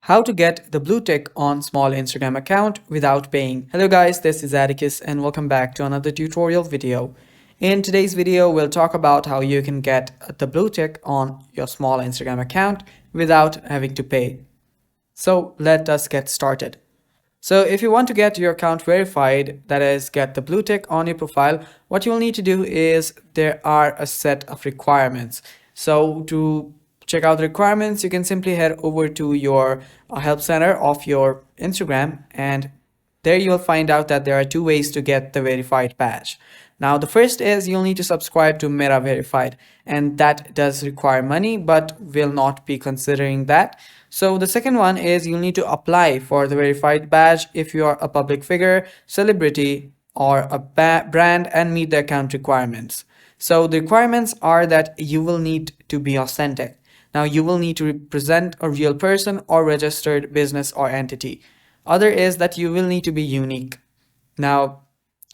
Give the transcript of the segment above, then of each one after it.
How to get the blue tick on small Instagram account without paying. Hello guys, this is Atticus and welcome back to another tutorial video. In today's video, we'll talk about how you can get the blue tick on your small Instagram account without having to pay. So let us get started. So if you want to get your account verified, that is get the blue tick on your profile, what you'll need to do is there are a set of requirements. So to check out the requirements, you can simply head over to your help center of your Instagram, and there you'll find out that there are two ways to get the verified badge. Now, the first is you'll need to subscribe to Meta Verified, and that does require money, but will not be considering that. So the second one is you'll need to apply for the verified badge if you are a public figure, celebrity, or a brand and meet the account requirements. So the requirements are that you will need to be authentic. Now you will need to represent a real person or registered business or entity. Other is that you will need to be unique. Now,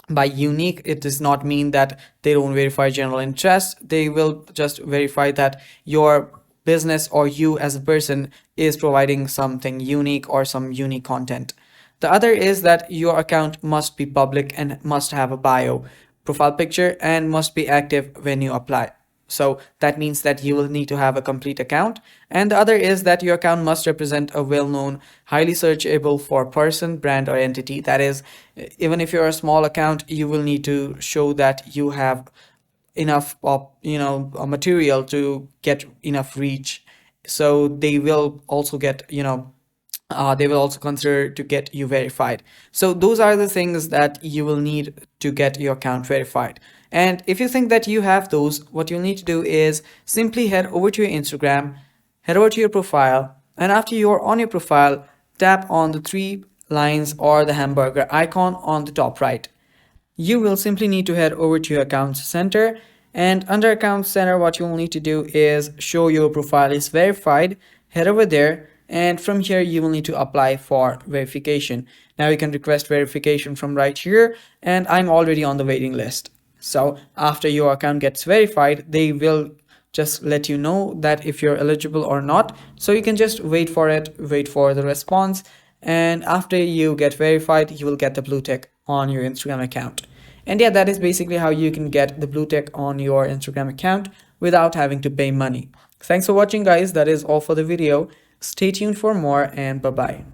by unique, it does not mean that they don't verify general interest. They will just verify that your business or you as a person is providing something unique or some unique content. The other is that your account must be public and must have a bio, profile picture, and must be active when you apply. So that means that you will need to have a complete account. And the other is that your account must represent a well-known, highly searchable for person, brand, or entity. That is, even if you're a small account, you will need to show that you have enough of material to get enough reach. So they will also get they will also consider to get you verified. So those are the things that you will need to get your account verified. And if you think that you have those, what you'll need to do is simply head over to your Instagram, head over to your profile, and after you're on your profile, tap on the three lines or the hamburger icon on the top right. You will simply need to head over to your accounts center, and under accounts center, what you will need to do is show your profile is verified. Head over there, and from here you will need to apply for verification. Now you can request verification from right here, and I'm already on the waiting list. So after your account gets verified, they will just let you know that if you're eligible or not. So you can just wait for it, wait for the response, and after you get verified, you will get the blue tick on your Instagram account. And yeah, that is basically how you can get the blue tick on your Instagram account without having to pay money. Thanks for watching, guys. That is all for the video. Stay tuned for more, and bye-bye.